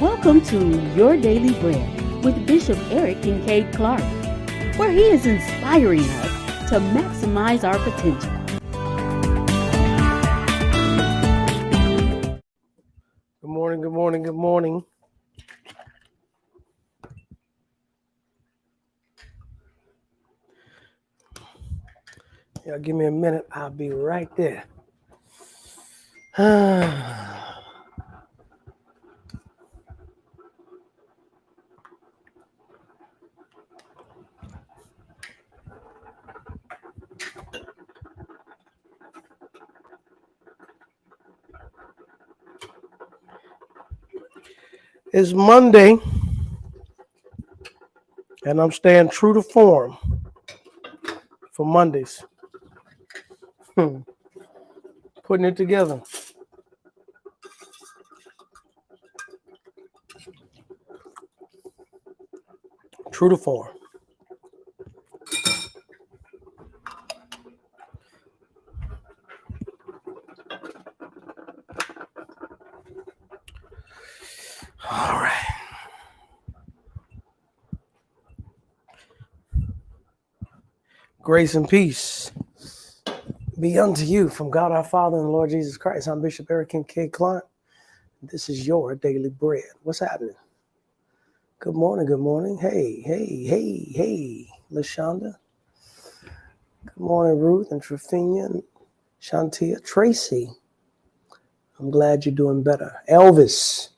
Welcome to Your Daily Bread with Bishop Eric Kincaid Clark, where he is inspiring us to maximize our potential. Good morning, good morning, good morning. Yeah, give me a minute. I'll be right there. It's Monday, and I'm staying true to form for Mondays. Putting it together. True to form. All right. Grace and peace be unto you from God our Father and the Lord Jesus Christ. I'm Bishop Eric Kincaid Clark. This is your daily bread. What's happening? Good morning, good morning. Hey, LaShonda. Good morning, Ruth and Trefina and Shantia. Tracy, I'm glad you're doing better. Elvis,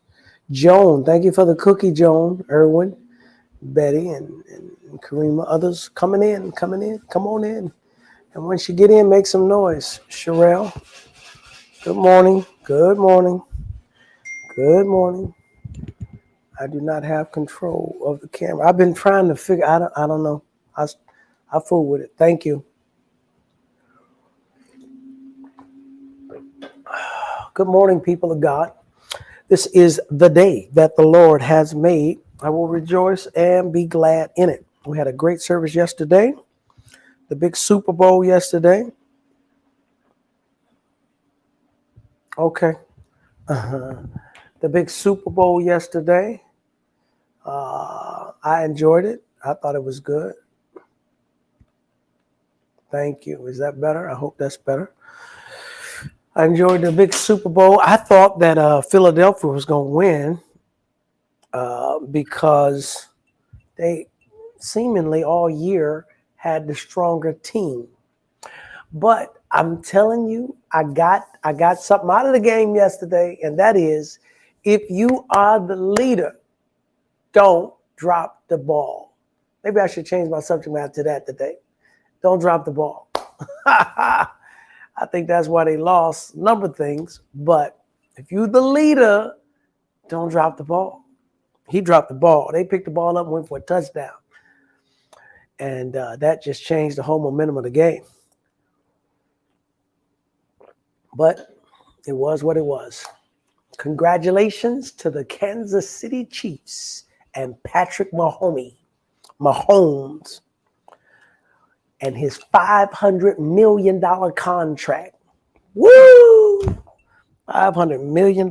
Joan, thank you for the cookie, Joan, Erwin, Betty, and Karima. Others coming in. Come on in. And once you get in, make some noise. Sherelle, good morning. I do not have control of the camera. I've been trying to figure. I don't know. I fool with it. Thank you. Good morning, people of God. This is the day that the Lord has made. I will rejoice and be glad in it. We had a great service yesterday. The big Super Bowl yesterday. Okay. The big Super Bowl yesterday. I enjoyed it. I thought it was good. Thank you. Is that better? I hope that's better. I enjoyed the big Super Bowl. I thought that Philadelphia was going to win because they seemingly all year had the stronger team. But I'm telling you, I got something out of the game yesterday, and that is, if you are the leader, don't drop the ball. Maybe I should change my subject matter to that today. Don't drop the ball. I think that's why they lost a number of things. But if you're the leader, don't drop the ball. He dropped the ball. They picked the ball up and went for a touchdown. And that just changed the whole momentum of the game. But it was what it was. Congratulations to the Kansas City Chiefs and Patrick Mahomes and his $500 million contract. Woo! $500 million.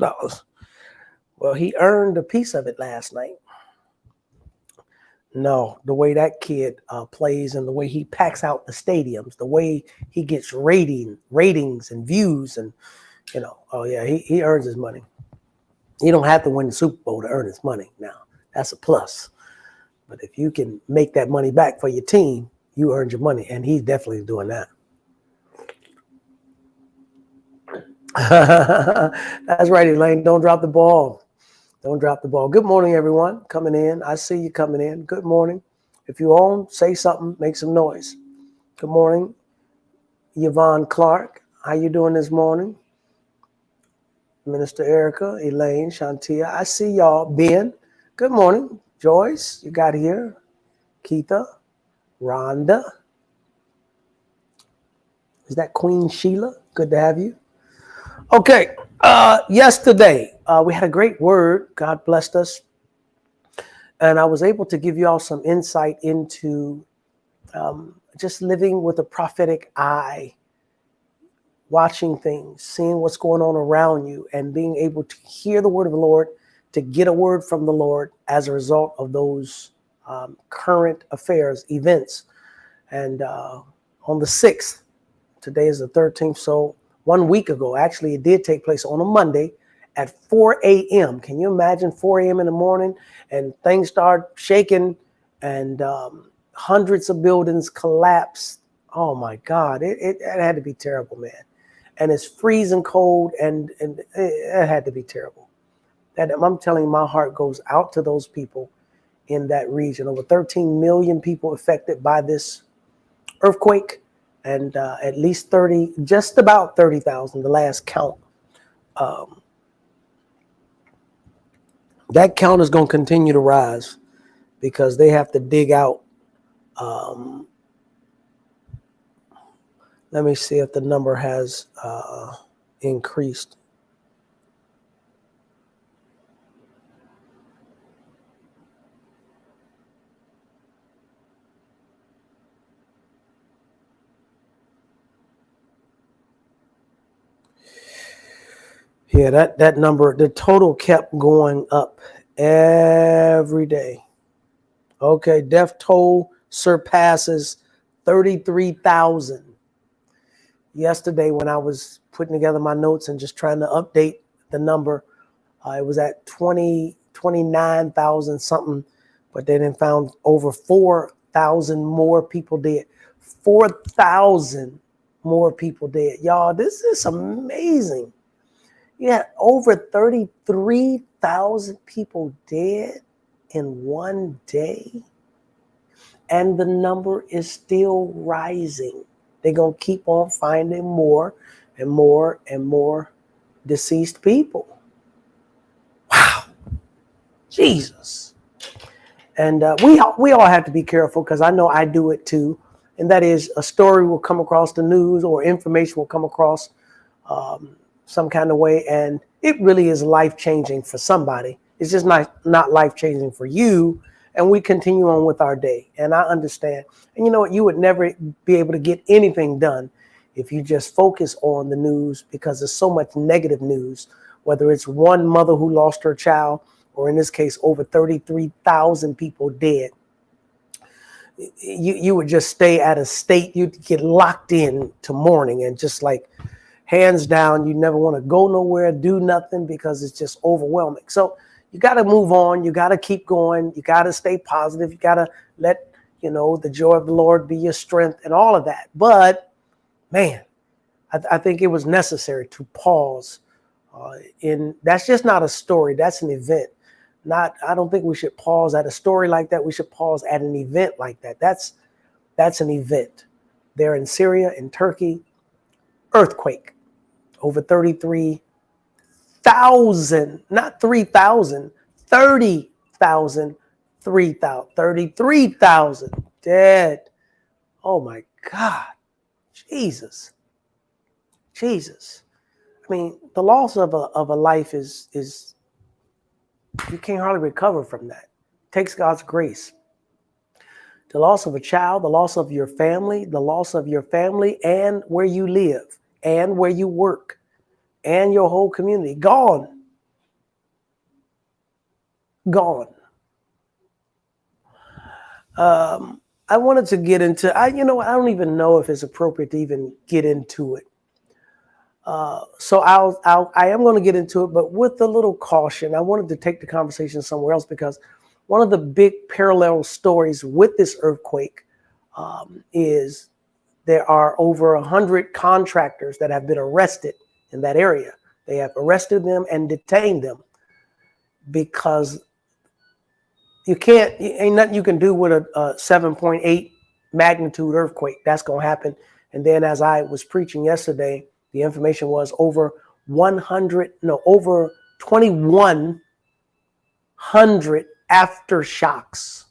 Well, he earned a piece of it last night. No, the way that kid plays and the way he packs out the stadiums, the way he gets ratings and views, and oh yeah, he earns his money. He don't have to win the Super Bowl to earn his money. Now that's a plus. But if you can make that money back for your team, you earned your money, and he's definitely doing that. That's right, Elaine. Don't drop the ball. Don't drop the ball. Good morning, everyone. Coming in. I see you coming in. Good morning. If you own, say something. Make some noise. Good morning, Yvonne Clark. How you doing this morning? Minister Erica, Elaine, Shantia. I see y'all. Ben. Good morning. Joyce, you got here. Keitha. Rhonda. Is that Queen Sheila? Good to have you. Okay. Yesterday, we had a great word. God blessed us. And I was able to give you all some insight into just living with a prophetic eye, watching things, seeing what's going on around you, and being able to hear the word of the Lord to get a word from the Lord as a result of those current affairs, events. And on the 6th, today is the 13th, so 1 week ago, actually, it did take place on a Monday at 4 a.m. Can you imagine 4 a.m. in the morning and things start shaking and hundreds of buildings collapsed? Oh my God, it had to be terrible, man. And it's freezing cold and it had to be terrible. That I'm telling you, my heart goes out to those people in that region. Over 13 million people affected by this earthquake, and at least 30, just about 30,000, the last count. That count is going to continue to rise because they have to dig out. Let me see if the number has increased. Yeah, that number, the total kept going up every day. Okay, death toll surpasses 33,000. Yesterday, when I was putting together my notes and just trying to update the number, it was at 29,000 something, but they then found over 4,000 more people dead. 4,000 more people dead. Y'all, this is amazing. Yeah, over 33,000 people dead in one day. And the number is still rising. They're going to keep on finding more and more and more deceased people. Wow. Jesus. And we all have to be careful, because I know I do it too. And that is, a story will come across the news or information will come across some kind of way, and it really is life-changing for somebody. It's just not life-changing for you, and we continue on with our day. And I understand. And you know what? You would never be able to get anything done if you just focus on the news, because there's so much negative news, whether it's one mother who lost her child, or in this case, over 33,000 people dead. You would just stay at a state, you'd get locked in to mourning, and just like, hands down, you never want to go nowhere, do nothing, because it's just overwhelming. So you got to move on. You got to keep going. You got to stay positive. You got to let, the joy of the Lord be your strength and all of that. But man, I think it was necessary to pause. That's just not a story. That's an event. I don't think we should pause at a story like that. We should pause at an event like that. That's an event. They're in Syria, in Turkey, earthquake. Over 33,000, not 3,000, 30,000, 33,000 dead. Oh my God. Jesus. I mean, the loss of a life is you can't hardly recover from that. It takes God's grace. The loss of a child, the loss of your family, and where you live and where you work and your whole community. Gone. I wanted to get into, I don't even know if it's appropriate to even get into it. So I am going to get into it, but with a little caution. I wanted to take the conversation somewhere else, because one of the big parallel stories with this earthquake is there are over 100 contractors that have been arrested in that area. They have arrested them and detained them because ain't nothing you can do with a 7.8 magnitude earthquake. That's going to happen. And then, as I was preaching yesterday, the information was over 2,100 aftershocks.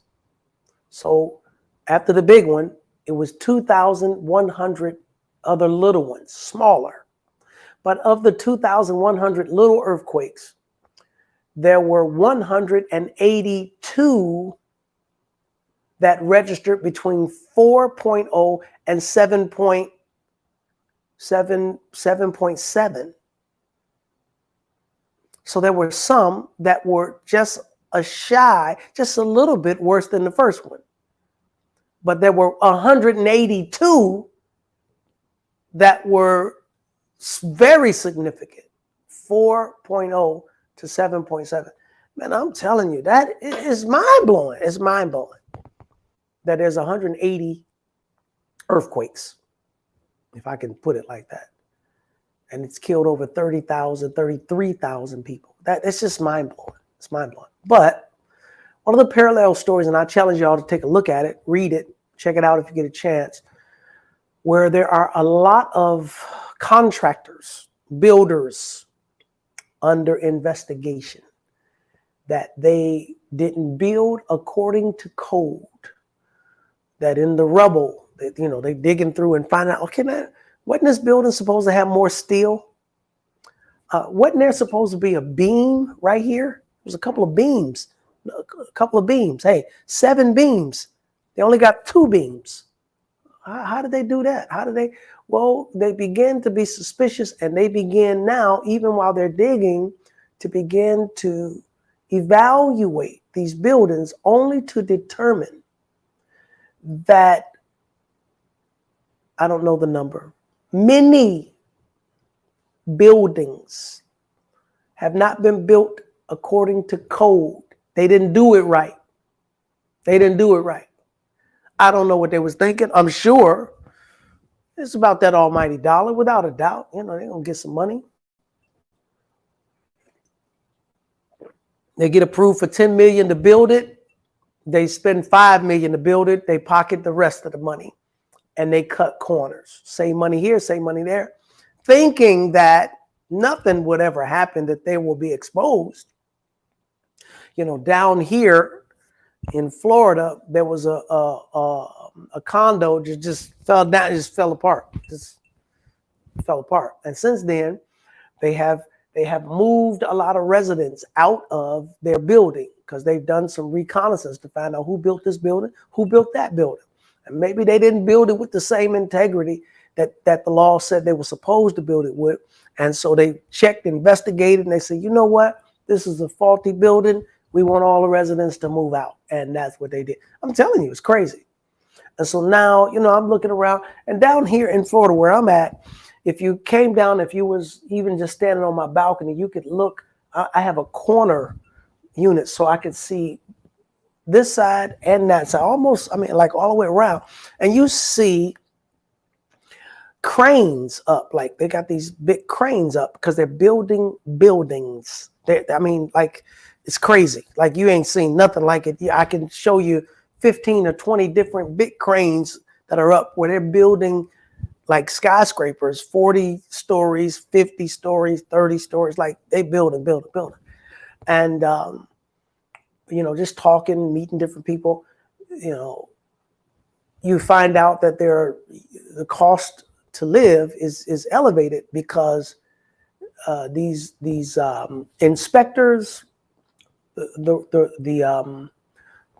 So after the big one, it was 2,100 other little ones, smaller. But of the 2,100 little earthquakes, there were 182 that registered between 4.0 and 7.7. So there were some that were just just a little bit worse than the first one. But there were 182 that were very significant, 4.0 to 7.7. Man, I'm telling you, that is mind-blowing. It's mind-blowing that there's 180 earthquakes, if I can put it like that. And it's killed over 30,000, 33,000 people. It's just mind-blowing. It's mind-blowing. But one of the parallel stories, and I challenge y'all to take a look at it, read it, check it out if you get a chance, where there are a lot of contractors, builders under investigation that they didn't build according to code, that in the rubble, that, you know, they digging through and find out, okay, man, wasn't this building supposed to have more steel? Wasn't there supposed to be a beam right here? There's a couple of beams, Hey, 7 beams. They only got 2 beams. How did they do that? Well, they began to be suspicious, and they begin now, even while they're digging, to begin to evaluate these buildings, only to determine that, I don't know the number, many buildings have not been built according to code. They didn't do it right. I don't know what they was thinking. I'm sure it's about that almighty dollar, without a doubt. You know, they're going to get some money. They get approved for $10 million to build it. They spend $5 million to build it. They pocket the rest of the money, and they cut corners. Save money here, save money there, thinking that nothing would ever happen, that they will be exposed. You know, down here in Florida, there was a condo just fell down, just fell apart. And since then, they have moved a lot of residents out of their building because they've done some reconnaissance to find out who built this building, who built that building. And maybe they didn't build it with the same integrity that the law said they were supposed to build it with. And so they checked, investigated, and they said, you know what? This is a faulty building. We want all the residents to move out. And that's what they did. I'm telling you, it's crazy. And so now, you know, I'm looking around, and down here in Florida where I'm at, if you came down, if you was even just standing on my balcony, you could look. I have a corner unit, so I could see this side and that side, almost, I mean, like all the way around. And you see cranes up, like they got these big cranes up because they're building buildings. I mean, like, it's crazy. Like, you ain't seen nothing like it. I can show you 15 or 20 different big cranes that are up where they're building like skyscrapers, 40 stories, 50 stories, 30 stories, like they building. And, you know, just talking, meeting different people, you know, you find out that the cost to live is elevated because these inspectors, the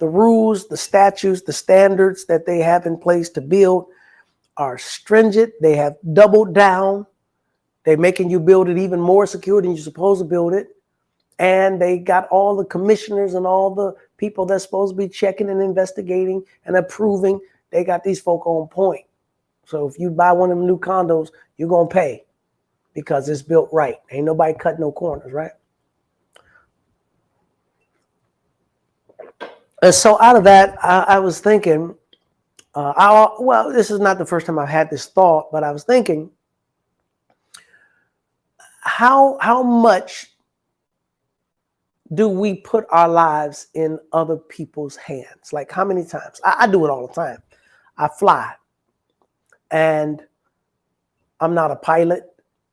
rules, the statutes, the standards that they have in place to build are stringent. They have doubled down. They're making you build it even more secure than you're supposed to build it. And they got all the commissioners and all the people that's supposed to be checking and investigating and approving. They got these folk on point. So if you buy one of them new condos, you're going to pay because it's built right. Ain't nobody cut no corners, right? And so out of that, I was thinking, well, this is not the first time I've had this thought, but I was thinking, how much do we put our lives in other people's hands? Like, how many times? I do it all the time. I fly, and I'm not a pilot.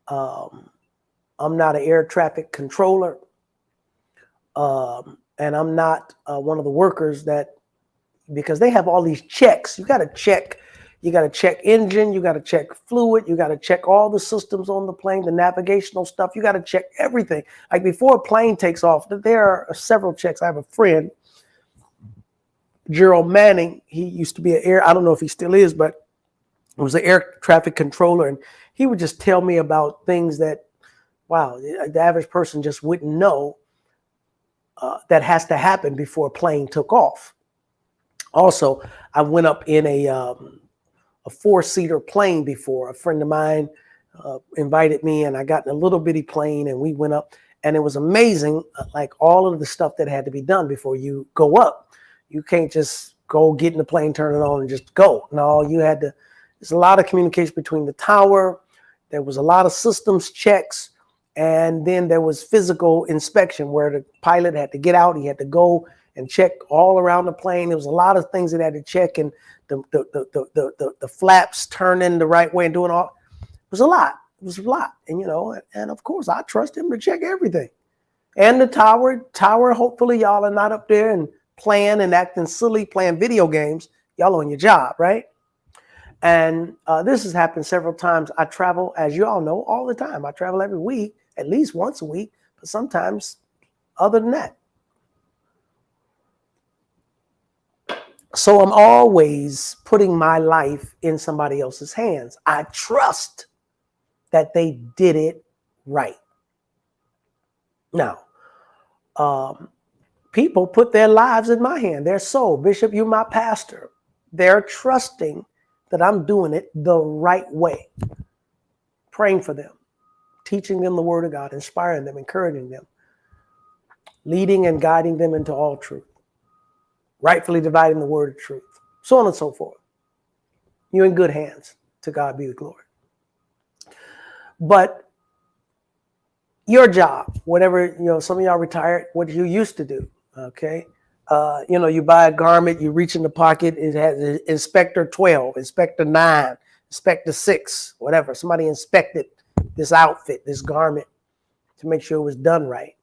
I'm not an air traffic controller. And I'm not one of the workers that, because they have all these checks. You got to check engine, you got to check fluid, you got to check all the systems on the plane, the navigational stuff. You got to check everything. Like before a plane takes off, there are several checks. I have a friend, Gerald Manning. He used to be I don't know if he still is, but he was an air traffic controller. And he would just tell me about things that Wow, the average person just wouldn't know that has to happen before a plane took off. Also, I went up in a four-seater plane before. A friend of mine invited me, and I got in a little bitty plane, and we went up, and it was amazing, like all of the stuff that had to be done before you go up. You can't just go get in the plane, turn it on, and just go. No, you had to. There's a lot of communication between the tower. There was a lot of systems checks, and then there was physical inspection where the pilot had to get out. He had to go and check all around the plane. There was a lot of things that had to check, and the flaps turning the right way and doing all. It was a lot. It was a lot, and and of course I trust him to check everything. And the tower. Hopefully y'all are not up there and playing and acting silly, playing video games. Y'all on your job, right? And this has happened several times. I travel, as you all know, all the time. I travel every week, at least once a week, but sometimes other than that. So I'm always putting my life in somebody else's hands. I trust that they did it right. Now, people put their lives in my hand, their soul. Bishop, you're my pastor. They're trusting that I'm doing it the right way. Praying for them, teaching them the word of God, inspiring them, encouraging them, leading and guiding them into all truth, rightfully dividing the word of truth, so on and so forth. You're in good hands. To God be the glory. But your job, whatever, some of y'all retired, what you used to do, okay? You buy a garment, you reach in the pocket, it has Inspector 12, Inspector 9, Inspector 6, whatever. Somebody inspected this outfit, this garment, to make sure it was done right.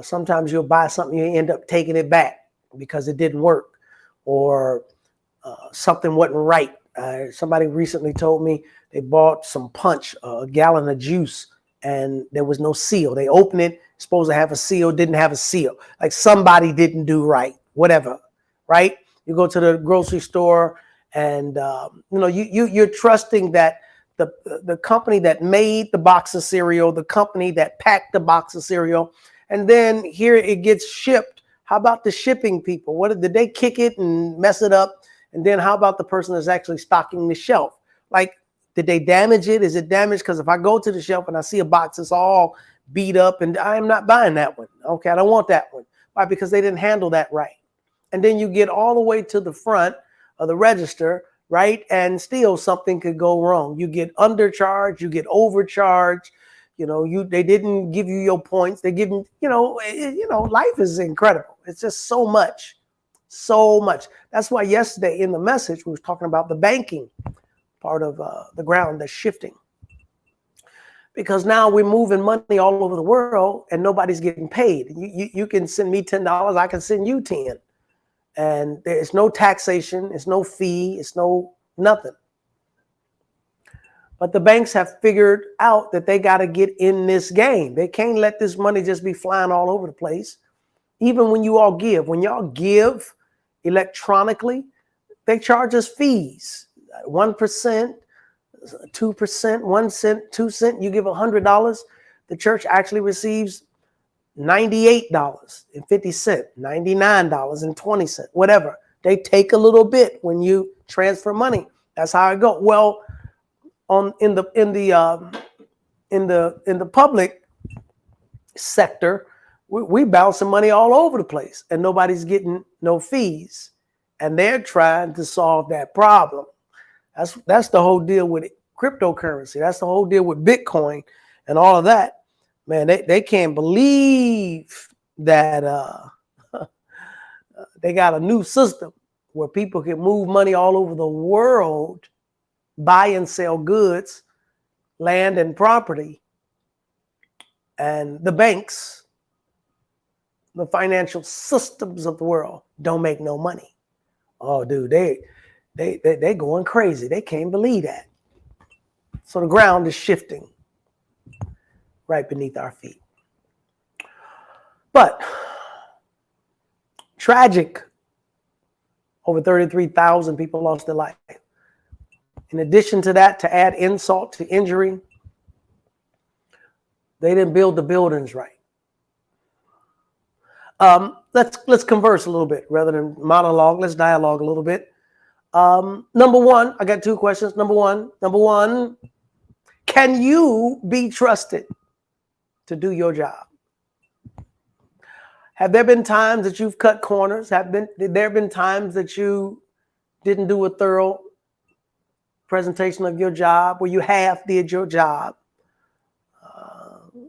Sometimes you'll buy something, you end up taking it back because it didn't work, or something wasn't right. Somebody recently told me they bought some punch, a gallon of juice, and there was no seal. They opened it, supposed to have a seal, didn't have a seal. Like somebody didn't do right, whatever, right? You go to the grocery store, and you're trusting that the company that made the box of cereal, the company that packed the box of cereal, and then here it gets shipped. How about the shipping people? Did they kick it and mess it up? And then how about the person that's actually stocking the shelf? Like, did they damage it? Is it damaged? Because if I go to the shelf and I see a box that's all beat up, and I am not buying that one. Okay, I don't want that one. Why? Because they didn't handle that right. And then you get all the way to the front of the register, right? And still something could go wrong. You get undercharged, you get overcharged. They didn't give you your points. They give you, life is incredible. It's just so much. So much. That's why yesterday in the message, we was talking about the banking part of the ground that's shifting. Because now we're moving money all over the world and nobody's getting paid. You can send me $10, I can send you 10. And there's no taxation, it's no fee, it's no nothing. But the banks have figured out that they got to get in this game. They can't let this money just be flying all over the place. Even when you all give, when y'all give electronically, they charge us fees, 1%, 2%, 1 cent, 2 cents. You give $100, the church actually receives $98.50, $99.20, whatever. They take a little bit when you transfer money. That's how it goes. Well, in the public sector, we bouncing money all over the place, and nobody's getting no fees, and they're trying to solve that problem. That's the whole deal with cryptocurrency. That's the whole deal with Bitcoin and all of that. Man, they can't believe that they got a new system where people can move money all over the world, buy and sell goods, land and property, and the banks, the financial systems of the world don't make no money. Oh, dude, they going crazy. They can't believe that. So the ground is shifting right beneath our feet. But tragic, over 33,000 people lost their life. In addition to that, to add insult to injury, They didn't build the buildings right. Let's converse a little bit rather than monologue. Let's dialogue a little bit. Number one, I got two questions. Number one, can you be trusted to do your job? Have there been times that you've cut corners? Have there been times that you didn't do a thorough presentation of your job, where you half did your job,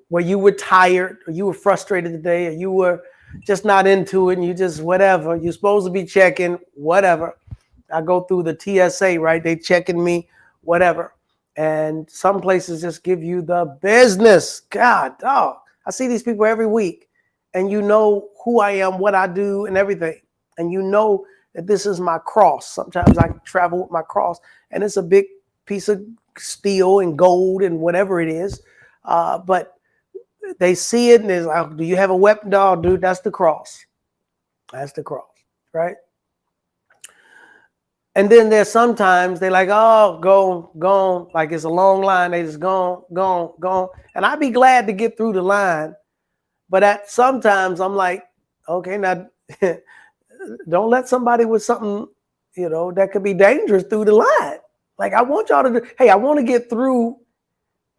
where you were tired, or you were frustrated today, or you were just not into it, and you just whatever. You're supposed to be checking whatever. I go through the TSA, right? They checking me, whatever. And some places just give you the business. God, dog. I see these people every week, and you know who I am, what I do, and everything. And you know that this is my cross. Sometimes I travel with my cross, and it's a big piece of steel and gold and whatever it is. But they see it and it's like, do you have a weapon? No, dude, that's the cross. That's the cross, right? And then there's sometimes they like, oh, go, like it's a long line. They just go. And I'd be glad to get through the line. But sometimes I'm like, okay, now don't let somebody with something, that could be dangerous through the line. Like I want y'all to do, hey, I want to get through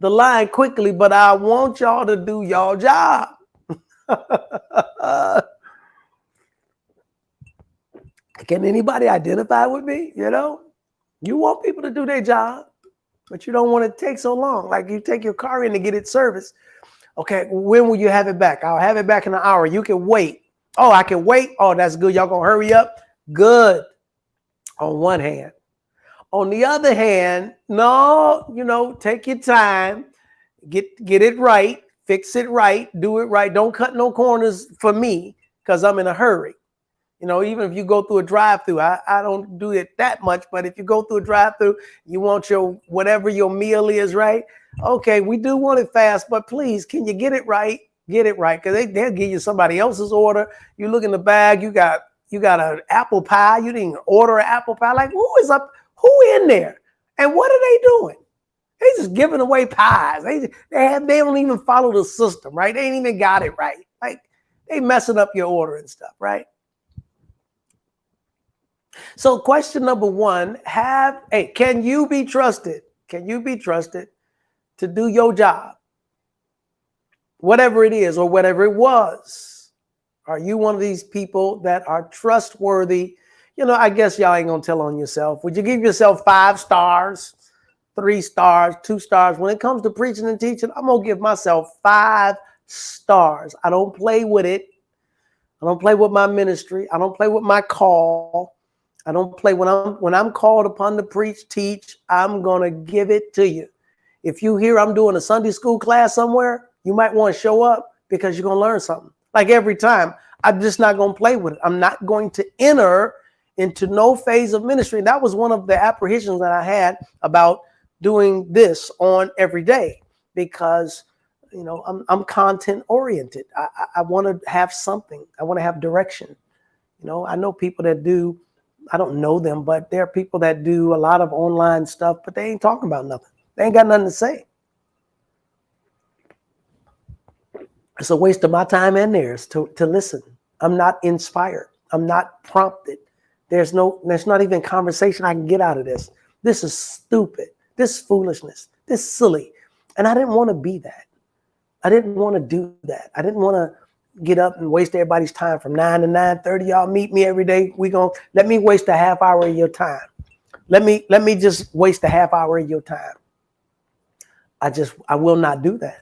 the line quickly, but I want y'all to do y'all job. Can anybody identify with me? You want people to do their job, but you don't want it to take so long. Like you take your car in to get it serviced. Okay, when will you have it back? I'll have it back in an hour. You can wait. Oh, I can wait. Oh, that's good. Y'all gonna hurry up? Good. On one hand. On the other hand, no, take your time, get it right, fix it right, do it right. Don't cut no corners for me because I'm in a hurry. Even if you go through a drive-through, I don't do it that much, but if you go through a drive-through, you want your whatever your meal is, right? Okay, we do want it fast, but please, can you get it right? Get it right, because they'll give you somebody else's order. You look in the bag, you got an apple pie. You didn't order an apple pie. Like, who in there? And what are they doing? They just giving away pies. They don't even follow the system, right? They ain't even got it right. Like, they messing up your order and stuff, right? So question number one, can you be trusted? Can you be trusted to do your job? Whatever it is or whatever it was. Are you one of these people that are trustworthy? I guess y'all ain't gonna tell on yourself. Would you give yourself 5 stars, 3 stars, 2 stars? When it comes to preaching and teaching, I'm gonna give myself 5 stars. I don't play with it. I don't play with my ministry. I don't play with my call. I don't play when I'm called upon to preach, teach. I'm gonna give it to you. If you hear I'm doing a Sunday school class somewhere, you might want to show up because you're gonna learn something. Like every time, I'm just not gonna play with it. I'm not going to enter into no phase of ministry. That was one of the apprehensions that I had about doing this on every day, because I'm content oriented. I want to have something. I want to have direction. I know people that do. I don't know them, but there are people that do a lot of online stuff, but they ain't talking about nothing. They ain't got nothing to say. It's a waste of my time and theirs to listen. I'm not inspired. I'm not prompted. There's not even conversation I can get out of this. This is stupid. This is foolishness. This is silly. And I didn't want to be that. I didn't want to do that. I didn't want to get up and waste everybody's time from 9 to 9:30. Y'all meet me every day. Let me waste a half hour of your time. Let me just waste a half hour of your time. I will not do that.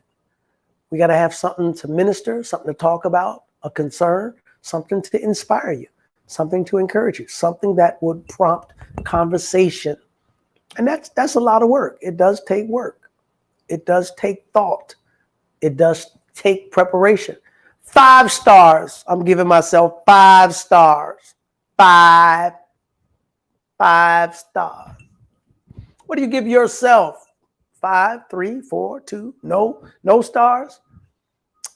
We got to have something to minister, something to talk about, a concern, something to inspire you, something to encourage you, something that would prompt conversation. And that's a lot of work. It does take work. It does take thought. It does take preparation. 5 stars. I'm giving myself 5 stars. 5 stars. What do you give yourself? 5, 3, 4, 2, no stars.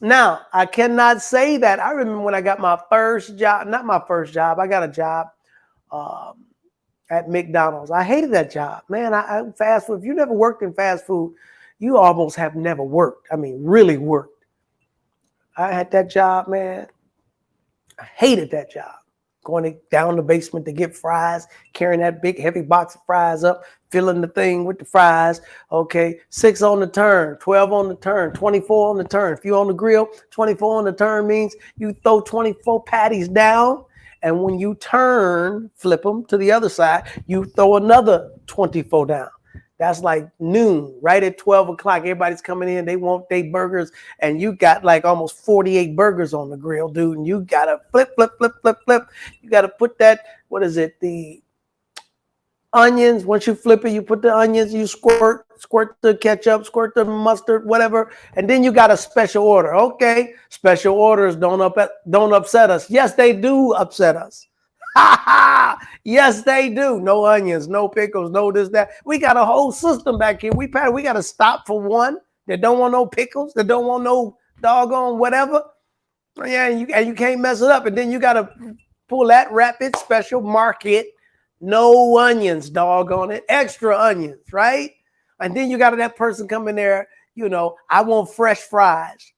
Now, I cannot say that. I remember when I got my first job, not my first job, I got a job at McDonald's. I hated that job, man. I fast food. If you never worked in fast food, you almost have never worked. I mean, really worked. I had that job, man. I hated that job. Going down the basement to get fries, carrying that big heavy box of fries up, filling the thing with the fries. Okay, 6 on the turn, 12 on the turn, 24 on the turn. If you're on the grill, 24 on the turn means you throw 24 patties down. And when you turn, flip them to the other side, you throw another 24 down. That's like noon, right at 12 o'clock. Everybody's coming in. They want their burgers. And you got like almost 48 burgers on the grill, dude. And you got to flip. You got to put that, what is it? The onions. Once you flip it, you put the onions, you squirt the ketchup, squirt the mustard, whatever. And then you got a special order. Okay, special orders don't upset us. Yes, they do upset us. Yes, they do. No onions, no pickles, no this, that. We got a whole system back here. We got to stop for one that don't want no pickles, that don't want no doggone whatever. Yeah, and you can't mess it up. And then you got to pull that rapid special market. No onions, doggone it. Extra onions, right? And then you got that person come in there, I want fresh fries.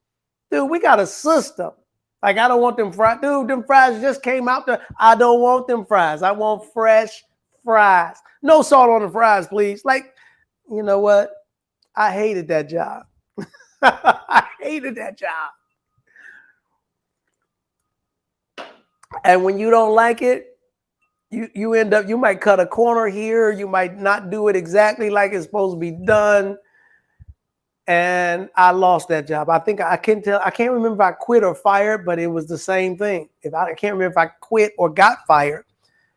Dude, we got a system. Like, I don't want them fries. Dude, them fries just came out there. I don't want them fries. I want fresh fries. No salt on the fries, please. Like, you know what? I hated that job. I hated that job. And when you don't like it, you end up, you might cut a corner here. You might not do it exactly like it's supposed to be done. And I lost that job. I can't remember if I quit or fired, but it was the same thing. I can't remember if I quit or got fired.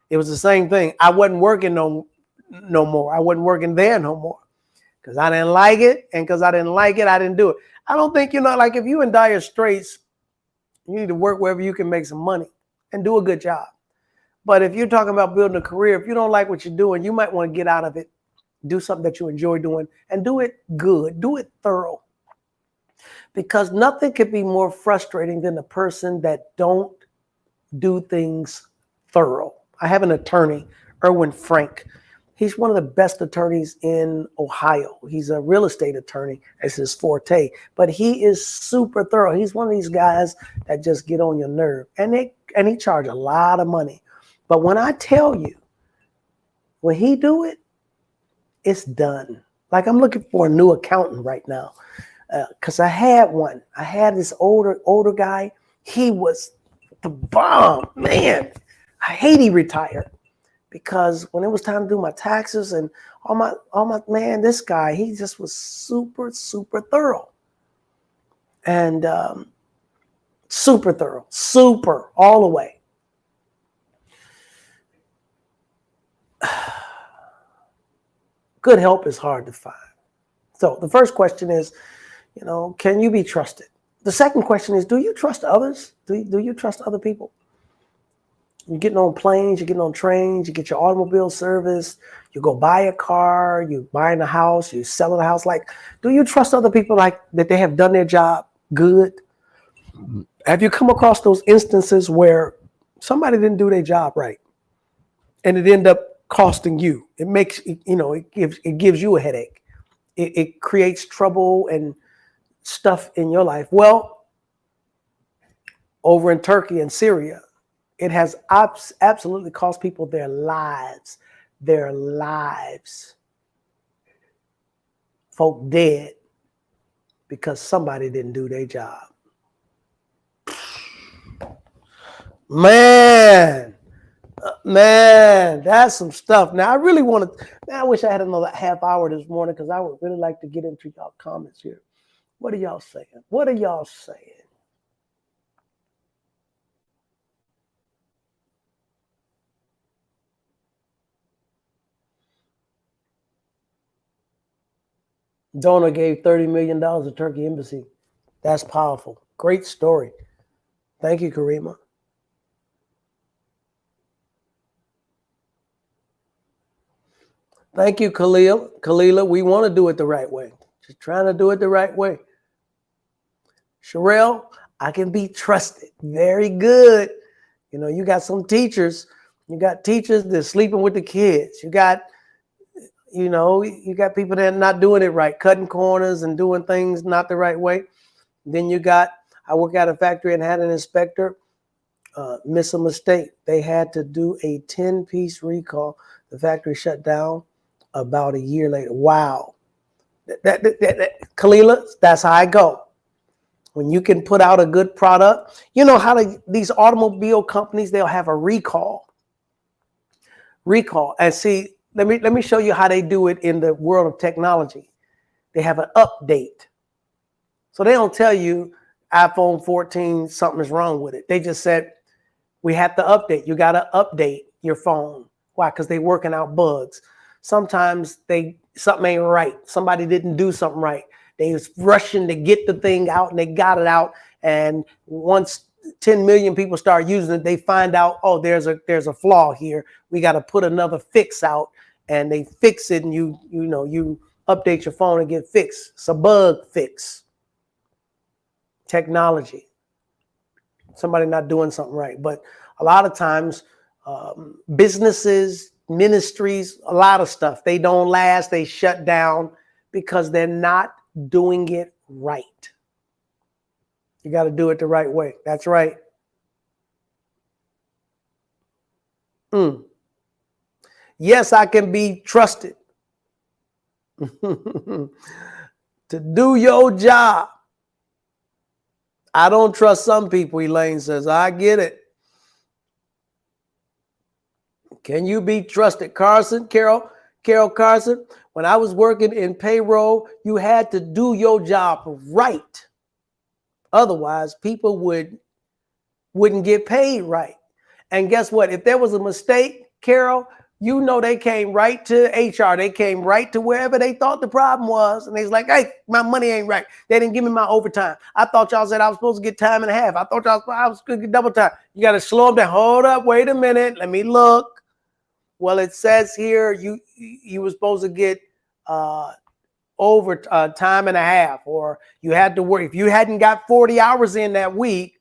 It was the same thing. I wasn't working no more. I wasn't working there no more because I didn't like it. And because I didn't like it, I didn't do it. I don't think, like if you're in dire straits, you need to work wherever you can make some money and do a good job. But if you're talking about building a career, if you don't like what you're doing, you might want to get out of it. Do something that you enjoy doing and do it good. Do it thorough. Because nothing could be more frustrating than a person that don't do things thorough. I have an attorney, Erwin Frank. He's one of the best attorneys in Ohio. He's a real estate attorney. That's his forte. But he is super thorough. He's one of these guys that just get on your nerve. And he charge a lot of money. But when I tell you, when he do it, it's done. Like, I'm looking for a new accountant right now because I had one. I had this older guy. He was the bomb, man. I hate he retired because when it was time to do my taxes and all my man, this guy, he just was super thorough and super thorough, super all the way. Good help is hard to find. So the first question is, can you be trusted? The second question is, do you trust others? Do you trust other people? You're getting on planes, you're getting on trains, you get your automobile serviced, you go buy a car, you're buying a house, you're selling a house. Like, do you trust other people like that they have done their job good? Have you come across those instances where somebody didn't do their job right and it ended up costing you? It makes, it gives you a headache. It creates trouble and stuff in your life. Well, over in Turkey and Syria, it has absolutely cost people their lives. Folk dead because somebody didn't do their job. Man, that's some stuff. Now, I really want to, I wish I had another half hour this morning because I would really like to get into y'all comments here. What are y'all saying? What are y'all saying? Donor gave $30 million to Turkey Embassy. That's powerful. Great story. Thank you, Karima. Thank you, Kalila. We want to do it the right way. Just trying to do it the right way. Sherelle, I can be trusted. Very good. You got some teachers. You got teachers that are sleeping with the kids. You got You know, you got people that are not doing it right, cutting corners and doing things not the right way. Then I work at a factory and had an inspector miss a mistake. They had to do a 10-piece recall. The factory shut down about a year later. Wow. Kalila, that's how I go. When you can put out a good product, you know how these automobile companies, they'll have a recall. And see, let me show you how they do it in the world of technology. They have an update. So they don't tell you iPhone 14, something is wrong with it. They just said, we have to update. You got to update your phone. Why? Because they're working out bugs. Sometimes something ain't right. Somebody didn't do something right. They was rushing to get the thing out and they got it out. And once 10 million people start using it, they find out, oh, there's a flaw here. We got to put another fix out, and they fix it, and you update your phone and get fixed. It's a bug fix. Technology. Somebody not doing something right. But a lot of times, businesses, ministries, a lot of stuff, they don't last. They shut down because they're not doing it right. You got to do it the right way. That's right. Yes, I can be trusted to do your job. I don't trust some people, Elaine says. I get it. Can you be trusted? Carol Carson, when I was working in payroll, you had to do your job right. Otherwise, people wouldn't get paid right. And guess what? If there was a mistake, Carol, you know they came right to HR. They came right to wherever they thought the problem was. And they was like, hey, my money ain't right. They didn't give me my overtime. I thought y'all said I was supposed to get time and a half. I thought I was going to get double time. You got to slow them down. Hold up. Wait a minute. Let me look. Well, it says here you were supposed to get over time and a half, or you had to work. If you hadn't got 40 hours in that week,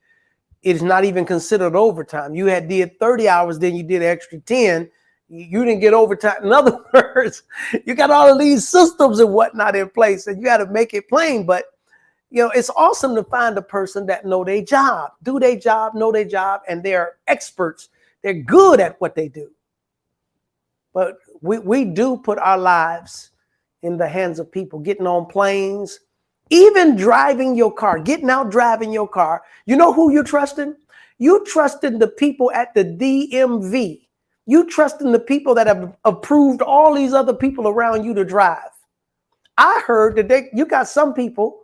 it's not even considered overtime. You did 30 hours, then you did extra 10. You didn't get overtime. In other words, you got all of these systems and whatnot in place, and you got to make it plain. But it's awesome to find a person that know their job, do their job, know their job, and they're experts. They're good at what they do. But we do put our lives in the hands of people, getting on planes, even driving your car, getting out driving your car. You know who you're trusting? You trusting the people at the DMV. You trusting the people that have approved all these other people around you to drive. I heard that you got some people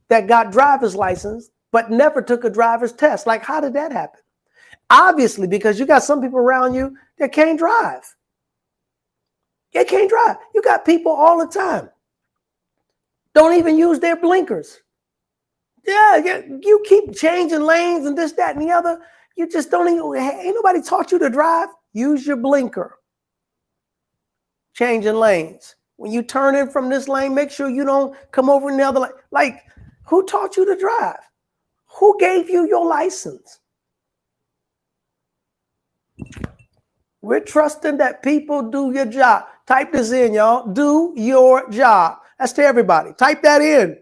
that got driver's license but never took a driver's test. Like, how did that happen? Obviously, because you got some people around you that can't drive. They can't drive. You got people all the time don't even use their blinkers. Yeah, you keep changing lanes and this, that, and the other. You just don't even, ain't nobody taught you to drive. Use your blinker. Changing lanes. When you turn in from this lane, make sure you don't come over in the other lane. Like, who taught you to drive? Who gave you your license? We're trusting that people do your job. Type this in, y'all. Do your job. That's to everybody. Type that in.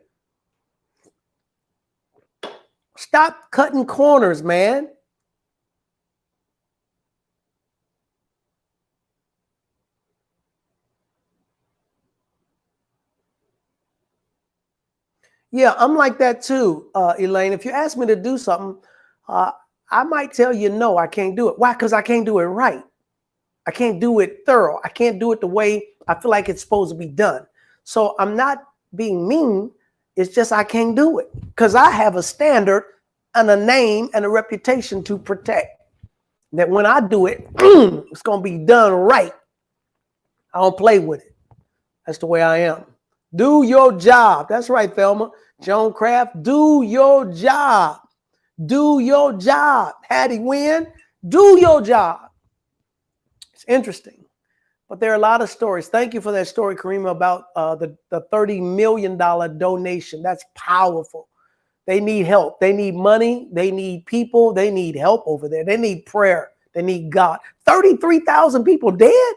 Stop cutting corners, man. Yeah, I'm like that too, Elaine. If you ask me to do something, I might tell you no, I can't do it. Why? Because I can't do it right. I can't do it thorough. I can't do it the way I feel like it's supposed to be done. So I'm not being mean. It's just I can't do it because I have a standard and a name and a reputation to protect. That when I do it, it's going to be done right. I don't play with it. That's the way I am. Do your job. That's right, Thelma. Joan Craft, do your job. Do your job. Hattie Wynn, do your job. It's interesting. But there are a lot of stories. Thank you for that story, Karima, about the $30 million donation. That's powerful. They need help. They need money. They need people. They need help over there. They need prayer. They need God. 33,000 people dead?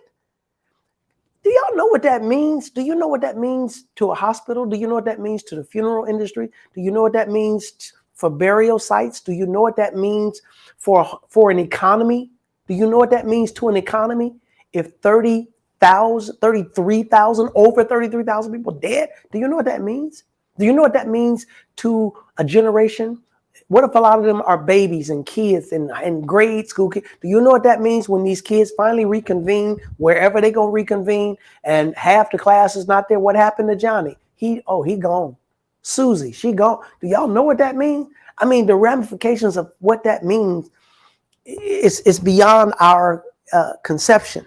Do y'all know what that means? Do you know what that means to a hospital? Do you know what that means to the funeral industry? Do you know what that means for burial sites? Do you know what that means for an economy? Do you know what that means to an economy? If 30,000, 33,000, over 33,000 people dead, do you know what that means? Do you know what that means to a generation? What if a lot of them are babies and kids and grade school kids? Do you know what that means when these kids finally reconvene, wherever they're going to reconvene, and half the class is not there? What happened to Johnny? He gone. Susie, she gone. Do y'all know what that means? I mean, the ramifications of what that means is beyond our conception.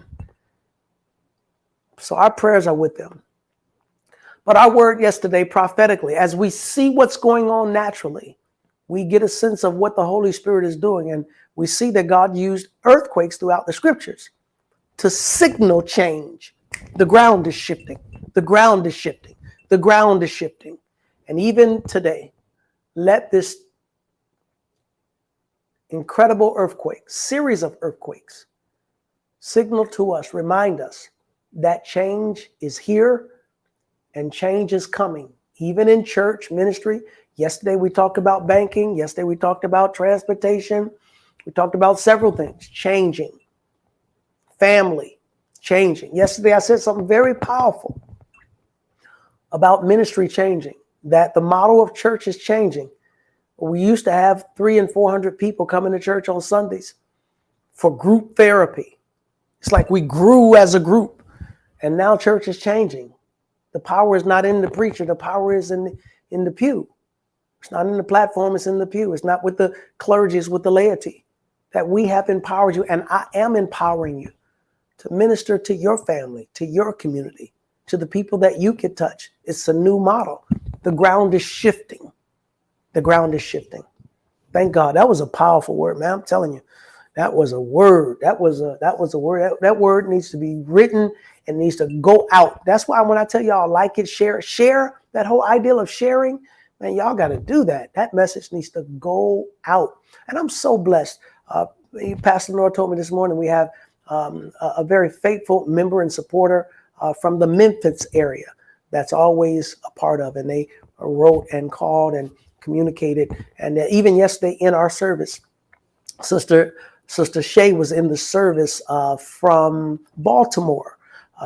So our prayers are with them. But our word yesterday prophetically, as we see what's going on naturally, we get a sense of what the Holy Spirit is doing. And we see that God used earthquakes throughout the scriptures to signal change. The ground is shifting. The ground is shifting. The ground is shifting. And even today, let this incredible earthquake, series of earthquakes, signal to us, remind us that change is here and change is coming, even in church ministry. Yesterday, we talked about banking. Yesterday, we talked about transportation. We talked about several things, changing, family, changing. Yesterday, I said something very powerful about ministry changing, that the model of church is changing. We used to have 300 and 400 people coming to church on Sundays for group therapy. It's like we grew as a group, and now church is changing. The power is not in the preacher. The power is in the pew. It's not in the platform. It's in the pew. It's not with the clergy. It's with the laity. That we have empowered you, and I am empowering you to minister to your family, to your community, to the people that you can touch. It's a new model. The ground is shifting. The ground is shifting. Thank God. That was a powerful word, man. I'm telling you, that was a word. That was a word. That word needs to be written and needs to go out. That's why when I tell y'all like it, share that whole ideal of sharing, man, y'all got to do that. That message needs to go out. And I'm so blessed. Pastor Nora told me this morning we have a very faithful member and supporter from the Memphis area that's always a part of. And they wrote and called and communicated. And even yesterday in our service, Sister Shay was in the service from Baltimore.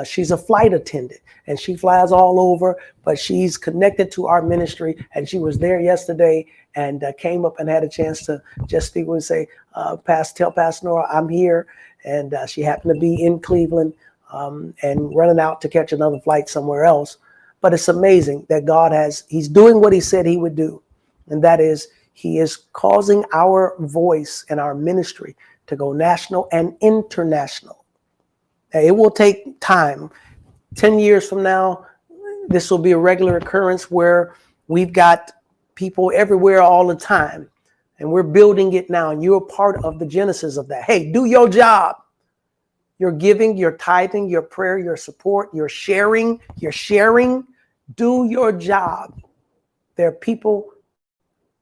She's a flight attendant and she flies all over, but she's connected to our ministry. And she was there yesterday and came up and had a chance to just speak and say, tell Pastor Nora I'm here. And she happened to be in Cleveland and running out to catch another flight somewhere else. But it's amazing that he's doing what he said he would do. And that is, he is causing our voice and our ministry to go national and international. It will take time. 10 years from now, this will be a regular occurrence where we've got people everywhere all the time. And we're building it now. And you're a part of the genesis of that. Hey, do your job. Your giving, your tithing, your prayer, your support, your sharing. Do your job. There are people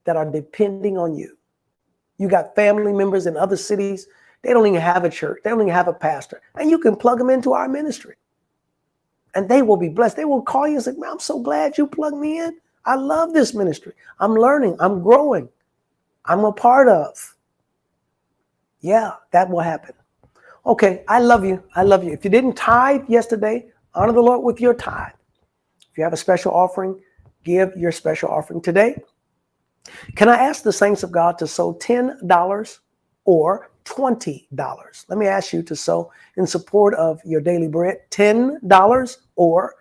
that are depending on you. You got family members in other cities. They don't even have a church. They don't even have a pastor. And you can plug them into our ministry. And they will be blessed. They will call you and say, man, I'm so glad you plugged me in. I love this ministry. I'm learning. I'm growing. I'm a part of. Yeah, that will happen. Okay, I love you. I love you. If you didn't tithe yesterday, honor the Lord with your tithe. If you have a special offering, give your special offering today. Can I ask the saints of God to sow $10 or $20? Let me ask you to sow in support of your daily bread, $10 or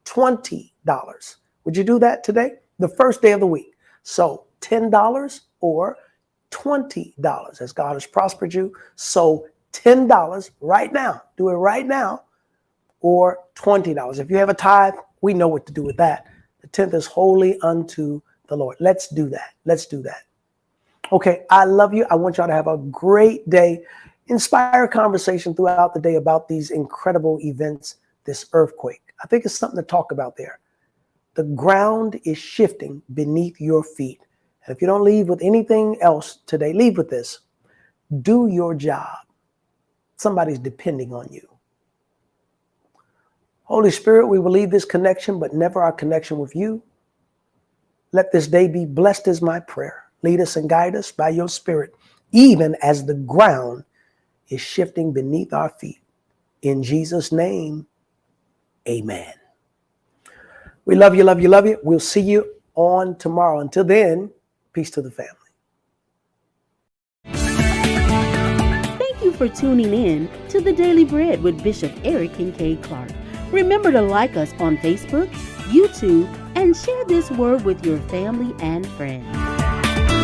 $20. Would you do that today? The first day of the week. So $10 or $20. As God has prospered you, sow $10 right now. Do it right now. Or $20. If you have a tithe, we know what to do with that. The 10th is holy unto the Lord. Let's do that. Let's do that. Okay, I love you. I want y'all to have a great day. Inspire conversation throughout the day about these incredible events, this earthquake. I think it's something to talk about there. The ground is shifting beneath your feet. And if you don't leave with anything else today, leave with this. Do your job. Somebody's depending on you. Holy Spirit, we will leave this connection, but never our connection with you. Let this day be blessed is my prayer. Lead us and guide us by your Spirit, even as the ground is shifting beneath our feet. In Jesus' name, amen. We love you, love you, love you. We'll see you on tomorrow. Until then, peace to the family. Thank you for tuning in to The Daily Bread with Bishop Eric Kincaid Clark. Remember to like us on Facebook, YouTube, and share this word with your family and friends.